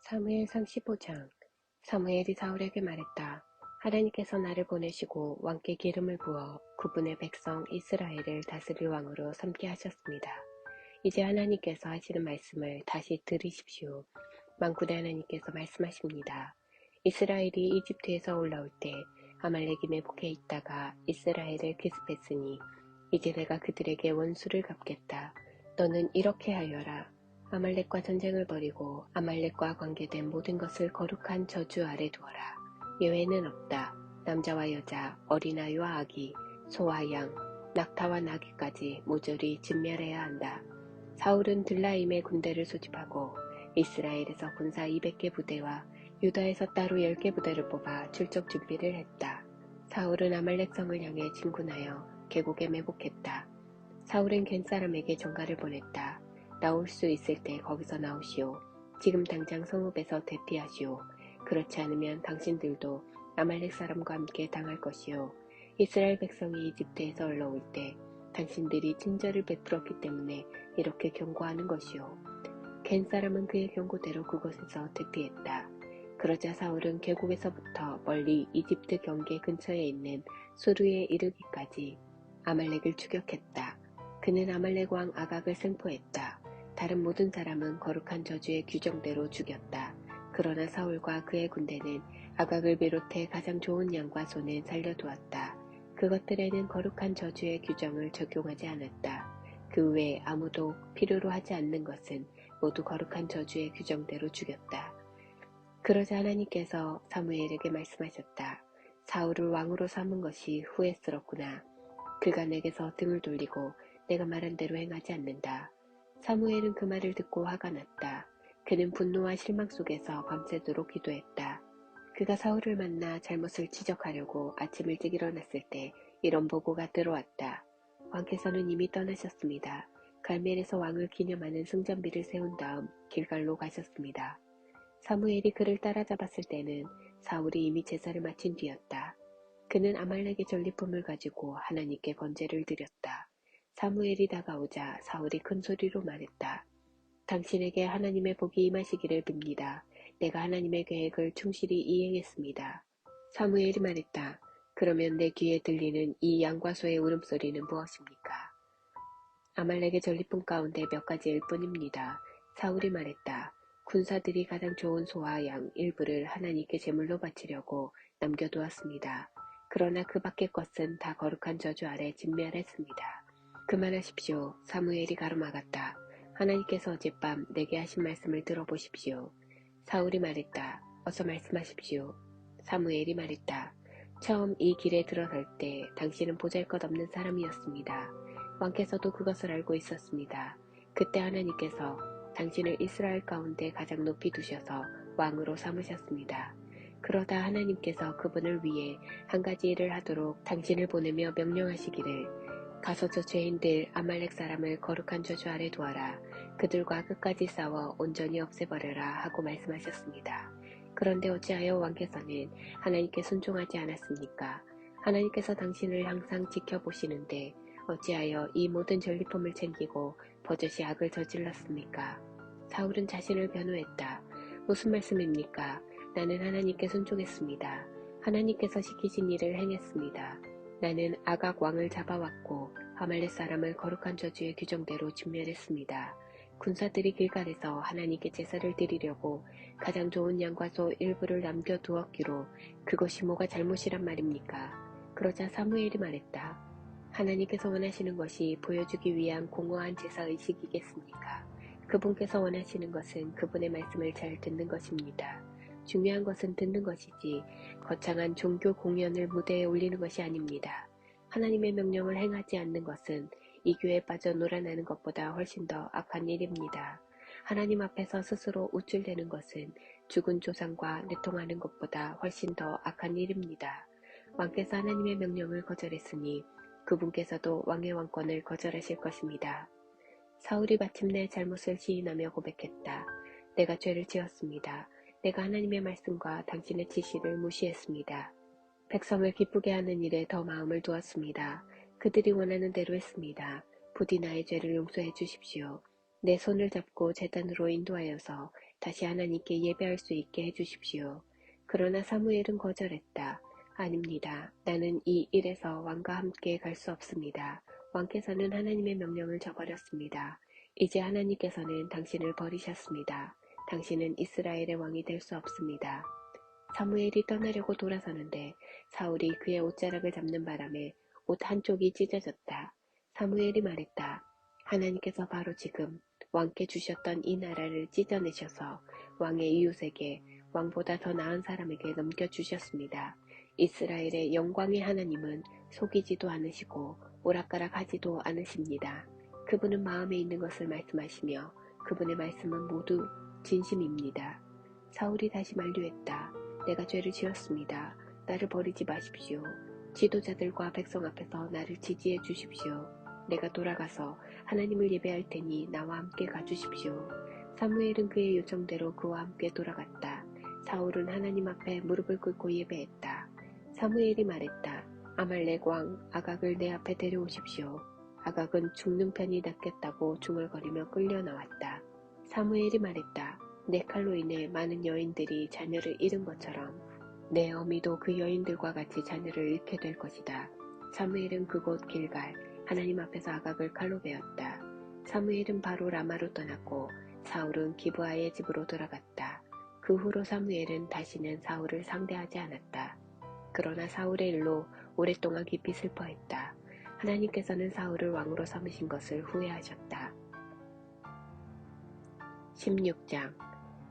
사무엘 35장. 사무엘이 사울에게 말했다. 하나님께서 나를 보내시고 왕께 기름을 부어 그분의 백성 이스라엘을 다스릴 왕으로 삼게 하셨습니다. 이제 하나님께서 하시는 말씀을 다시 들으십시오. 만군의 하나님께서 말씀하십니다. 이스라엘이 이집트에서 올라올 때 아말렉이 매복해 있다가 이스라엘을 기습했으니 이제 내가 그들에게 원수를 갚겠다. 너는 이렇게 하여라. 아말렉과 전쟁을 벌이고 아말렉과 관계된 모든 것을 거룩한 저주 아래 두어라. 예외는 없다. 남자와 여자, 어린아이와 아기, 소와 양, 낙타와 나귀까지 모조리 진멸해야 한다. 사울은 들라임의 군대를 소집하고 이스라엘에서 군사 200개 부대와 유다에서 따로 10개 부대를 뽑아 출적 준비를 했다. 사울은 아말렉 성을 향해 진군하여 계곡에 매복했다. 사울은 겐 사람에게 전가를 보냈다. 나올 수 있을 때 거기서 나오시오. 지금 당장 성읍에서 대피하시오. 그렇지 않으면 당신들도 아말렉 사람과 함께 당할 것이오. 이스라엘 백성이 이집트에서 올라올 때 당신들이 친절을 베풀었기 때문에 이렇게 경고하는 것이오. 겐 사람은 그의 경고대로 그곳에서 대피했다. 그러자 사울은 계곡에서부터 멀리 이집트 경계 근처에 있는 수르에 이르기까지 아말렉을 추격했다. 그는 아말렉 왕 아각을 생포했다. 다른 모든 사람은 거룩한 저주의 규정대로 죽였다. 그러나 사울과 그의 군대는 아각을 비롯해 가장 좋은 양과 소는 살려두었다. 그것들에는 거룩한 저주의 규정을 적용하지 않았다. 그 외에 아무도 필요로 하지 않는 것은 모두 거룩한 저주의 규정대로 죽였다. 그러자 하나님께서 사무엘에게 말씀하셨다. 사울을 왕으로 삼은 것이 후회스럽구나. 그가 내게서 등을 돌리고 내가 말한 대로 행하지 않는다. 사무엘은 그 말을 듣고 화가 났다. 그는 분노와 실망 속에서 밤새도록 기도했다. 그가 사울을 만나 잘못을 지적하려고 아침 일찍 일어났을 때 이런 보고가 들어왔다. 왕께서는 이미 떠나셨습니다. 갈멜에서 왕을 기념하는 승전비를 세운 다음 길갈로 가셨습니다. 사무엘이 그를 따라잡았을 때는 사울이 이미 제사를 마친 뒤였다. 그는 아말렉의 전리품을 가지고 하나님께 번제를 드렸다. 사무엘이 다가오자 사울이 큰 소리로 말했다. 당신에게 하나님의 복이 임하시기를 빕니다. 내가 하나님의 계획을 충실히 이행했습니다. 사무엘이 말했다. 그러면 내 귀에 들리는 이 양과 소의 울음소리는 무엇입니까? 아말렉의 전리품 가운데 몇 가지일 뿐입니다. 사울이 말했다. 군사들이 가장 좋은 소와 양 일부를 하나님께 제물로 바치려고 남겨두었습니다. 그러나 그 밖의 것은 다 거룩한 저주 아래 진멸했습니다. 그만하십시오. 사무엘이 가로막았다. 하나님께서 어젯밤 내게 하신 말씀을 들어보십시오. 사울이 말했다. 어서 말씀하십시오. 사무엘이 말했다. 처음 이 길에 들어설 때 당신은 보잘것없는 사람이었습니다. 왕께서도 그것을 알고 있었습니다. 그때 하나님께서 당신을 이스라엘 가운데 가장 높이 두셔서 왕으로 삼으셨습니다. 그러다 하나님께서 그분을 위해 한 가지 일을 하도록 당신을 보내며 명령하시기를 가서 저 죄인들 아말렉 사람을 거룩한 저주 아래 두어라. 그들과 끝까지 싸워 온전히 없애버려라 하고 말씀하셨습니다. 그런데 어찌하여 왕께서는 하나님께 순종하지 않았습니까? 하나님께서 당신을 항상 지켜보시는데 어찌하여 이 모든 전리품을 챙기고 버젓이 악을 저질렀습니까? 사울은 자신을 변호했다. 무슨 말씀입니까? 나는 하나님께 순종했습니다. 하나님께서 시키신 일을 행했습니다. 나는 아각 왕을 잡아왔고 아말렉 사람을 거룩한 저주의 규정대로 진멸했습니다. 군사들이 길갈에서 하나님께 제사를 드리려고 가장 좋은 양과 소 일부를 남겨두었기로 그것이 뭐가 잘못이란 말입니까? 그러자 사무엘이 말했다. 하나님께서 원하시는 것이 보여주기 위한 공허한 제사의식이겠습니까? 그분께서 원하시는 것은 그분의 말씀을 잘 듣는 것입니다. 중요한 것은 듣는 것이지 거창한 종교 공연을 무대에 올리는 것이 아닙니다. 하나님의 명령을 행하지 않는 것은 이 교에 빠져 놀아나는 것보다 훨씬 더 악한 일입니다. 하나님 앞에서 스스로 우쭐대는 것은 죽은 조상과 내통하는 것보다 훨씬 더 악한 일입니다. 왕께서 하나님의 명령을 거절했으니 그분께서도 왕의 왕권을 거절하실 것입니다. 사울이 마침내 잘못을 시인하며 고백했다. 내가 죄를 지었습니다. 내가 하나님의 말씀과 당신의 지시를 무시했습니다. 백성을 기쁘게 하는 일에 더 마음을 두었습니다. 그들이 원하는 대로 했습니다. 부디 나의 죄를 용서해 주십시오. 내 손을 잡고 제단으로 인도하여서 다시 하나님께 예배할 수 있게 해주십시오. 그러나 사무엘은 거절했다. 아닙니다. 나는 이 일에서 왕과 함께 갈 수 없습니다. 왕께서는 하나님의 명령을 저버렸습니다. 이제 하나님께서는 당신을 버리셨습니다. 당신은 이스라엘의 왕이 될 수 없습니다. 사무엘이 떠나려고 돌아서는데 사울이 그의 옷자락을 잡는 바람에 옷 한쪽이 찢어졌다. 사무엘이 말했다. 하나님께서 바로 지금 왕께 주셨던 이 나라를 찢어내셔서 왕의 이웃에게 왕보다 더 나은 사람에게 넘겨주셨습니다. 이스라엘의 영광의 하나님은 속이지도 않으시고 오락가락하지도 않으십니다. 그분은 마음에 있는 것을 말씀하시며 그분의 말씀은 모두 진심입니다. 사울이 다시 만류했다. 내가 죄를 지었습니다. 나를 버리지 마십시오. 지도자들과 백성 앞에서 나를 지지해 주십시오. 내가 돌아가서 하나님을 예배할 테니 나와 함께 가주십시오. 사무엘은 그의 요청대로 그와 함께 돌아갔다. 사울은 하나님 앞에 무릎을 꿇고 예배했다. 사무엘이 말했다. 아말렉 왕 아각을 내 앞에 데려오십시오. 아각은 죽는 편이 낫겠다고 중얼거리며 끌려 나왔다. 사무엘이 말했다. 내 칼로 인해 많은 여인들이 자녀를 잃은 것처럼 내 어미도 그 여인들과 같이 자녀를 잃게 될 것이다. 사무엘은 그곳 길갈 하나님 앞에서 아각을 칼로 베었다. 사무엘은 바로 라마로 떠났고 사울은 기브아의 집으로 돌아갔다. 그 후로 사무엘은 다시는 사울을 상대하지 않았다. 그러나 사울의 일로 오랫동안 깊이 슬퍼했다. 하나님께서는 사울을 왕으로 삼으신 것을 후회하셨다. 16장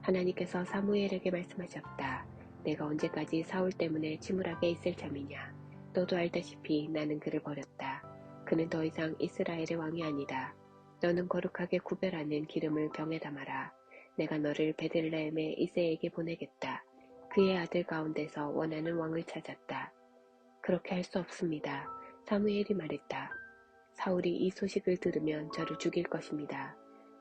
하나님께서 사무엘에게 말씀하셨다. 내가 언제까지 사울 때문에 침울하게 있을 참이냐. 너도 알다시피 나는 그를 버렸다. 그는 더 이상 이스라엘의 왕이 아니다. 너는 거룩하게 구별하는 기름을 병에 담아라. 내가 너를 베들레헴의 이새에게 보내겠다. 그의 아들 가운데서 원하는 왕을 찾았다. 그렇게 할 수 없습니다. 사무엘이 말했다. 사울이 이 소식을 들으면 저를 죽일 것입니다.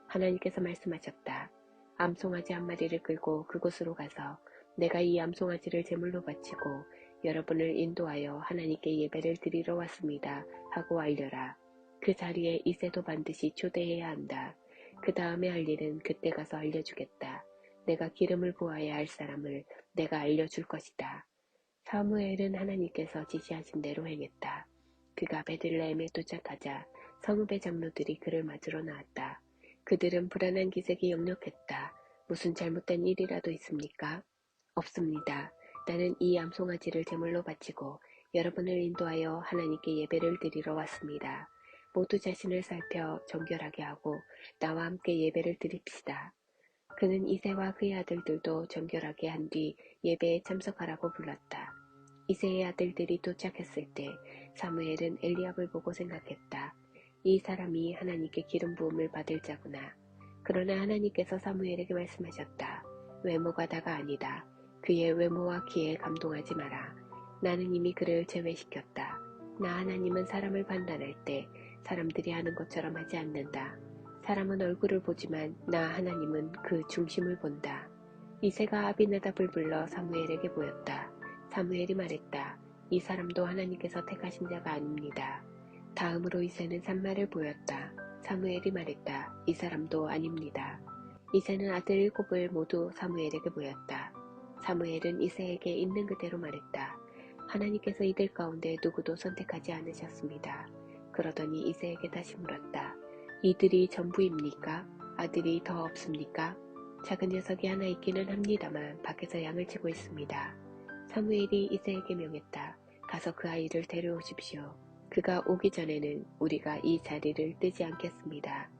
하나님께서 말씀하셨다. 암송아지 한 마리를 끌고 그곳으로 가서 내가 이 암송아지를 제물로 바치고 여러분을 인도하여 하나님께 예배를 드리러 왔습니다 하고 알려라. 그 자리에 이새도 반드시 초대해야 한다. 그 다음에 할 일은 그때 가서 알려주겠다. 내가 기름을 부어야 할 사람을 내가 알려줄 것이다. 사무엘은 하나님께서 지시하신 대로 행했다. 그가 베들레헴에 도착하자 성읍의 장로들이 그를 맞으러 나왔다. 그들은 불안한 기색이 역력했다. 무슨 잘못된 일이라도 있습니까? 없습니다. 나는 이 암송아지를 제물로 바치고 여러분을 인도하여 하나님께 예배를 드리러 왔습니다. 모두 자신을 살펴 정결하게 하고 나와 함께 예배를 드립시다. 그는 이새와 그의 아들들도 정결하게 한 뒤 예배에 참석하라고 불렀다. 이새의 아들들이 도착했을 때 사무엘은 엘리압을 보고 생각했다. 이 사람이 하나님께 기름 부음을 받을 자구나. 그러나 하나님께서 사무엘에게 말씀하셨다. 외모가 다가 아니다. 그의 외모와 키에 감동하지 마라. 나는 이미 그를 제외시켰다. 나 하나님은 사람을 판단할 때 사람들이 하는 것처럼 하지 않는다. 사람은 얼굴을 보지만 나 하나님은 그 중심을 본다. 이새가 아비나답을 불러 사무엘에게 보였다. 사무엘이 말했다. 이 사람도 하나님께서 택하신 자가 아닙니다. 다음으로 이새는 산마를 보였다. 사무엘이 말했다. 이 사람도 아닙니다. 이새는 아들 7을 모두 사무엘에게 보였다. 사무엘은 이새에게 있는 그대로 말했다. 하나님께서 이들 가운데 누구도 선택하지 않으셨습니다. 그러더니 이새에게 다시 물었다. 이들이 전부입니까? 아들이 더 없습니까? 작은 녀석이 하나 있기는 합니다만 밖에서 양을 치고 있습니다. 사무엘이 이새에게 명했다. 가서 그 아이를 데려오십시오. 그가 오기 전에는 우리가 이 자리를 뜨지 않겠습니다.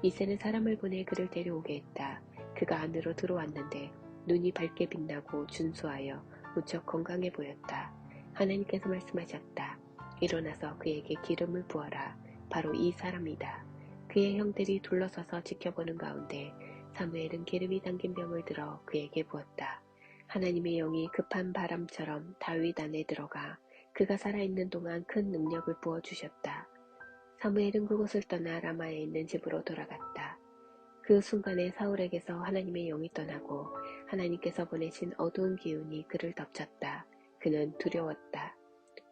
이새는 사람을 보내 그를 데려오게 했다. 그가 안으로 들어왔는데 눈이 밝게 빛나고 준수하여 무척 건강해 보였다. 하나님께서 말씀하셨다. 일어나서 그에게 기름을 부어라. 바로 이 사람이다. 그의 형들이 둘러서서 지켜보는 가운데 사무엘은 기름이 담긴 병을 들어 그에게 부었다. 하나님의 영이 급한 바람처럼 다윗 안에 들어가 그가 살아있는 동안 큰 능력을 부어주셨다. 사무엘은 그곳을 떠나 라마에 있는 집으로 돌아갔다. 그 순간에 사울에게서 하나님의 영이 떠나고 하나님께서 보내신 어두운 기운이 그를 덮쳤다. 그는 두려웠다.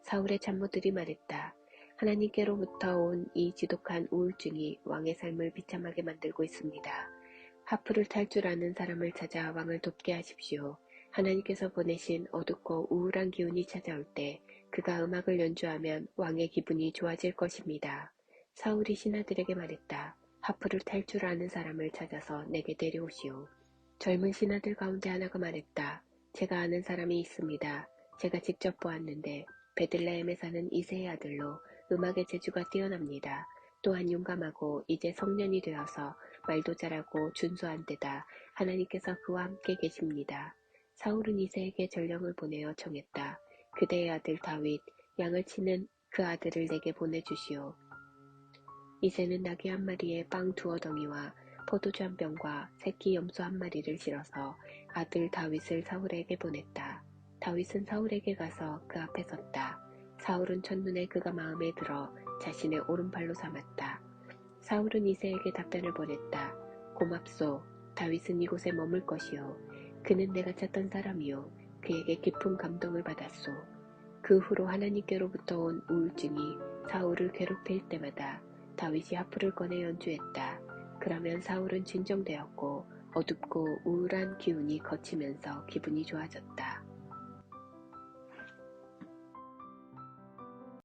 사울의 참모들이 말했다. 하나님께로부터 온 이 지독한 우울증이 왕의 삶을 비참하게 만들고 있습니다. 하프를 탈 줄 아는 사람을 찾아 왕을 돕게 하십시오. 하나님께서 보내신 어둡고 우울한 기운이 찾아올 때 그가 음악을 연주하면 왕의 기분이 좋아질 것입니다. 사울이 신하들에게 말했다. 하프를 탈 줄 아는 사람을 찾아서 내게 데려오시오. 젊은 신하들 가운데 하나가 말했다. 제가 아는 사람이 있습니다. 제가 직접 보았는데 베들레헴에 사는 이새의 아들로 음악의 재주가 뛰어납니다. 또한 용감하고 이제 성년이 되어서 말도 잘하고 준수한 데다 하나님께서 그와 함께 계십니다. 사울은 이새에게 전령을 보내어 청했다. 그대의 아들 다윗, 양을 치는 그 아들을 내게 보내주시오. 이새는 나귀 한 마리에 빵 두어 덩이와 포도주 한 병과 새끼 염소 한 마리를 실어서 아들 다윗을 사울에게 보냈다. 다윗은 사울에게 가서 그 앞에 섰다. 사울은 첫눈에 그가 마음에 들어 자신의 오른팔로 삼았다. 사울은 이새에게 답변을 보냈다. 고맙소. 다윗은 이곳에 머물 것이요. 그는 내가 찾던 사람이요. 그에게 깊은 감동을 받았소. 그 후로 하나님께로부터 온 우울증이 사울을 괴롭힐 때마다 다윗이 하프를 꺼내 연주했다. 그러면 사울은 진정되었고 어둡고 우울한 기운이 거치면서 기분이 좋아졌다.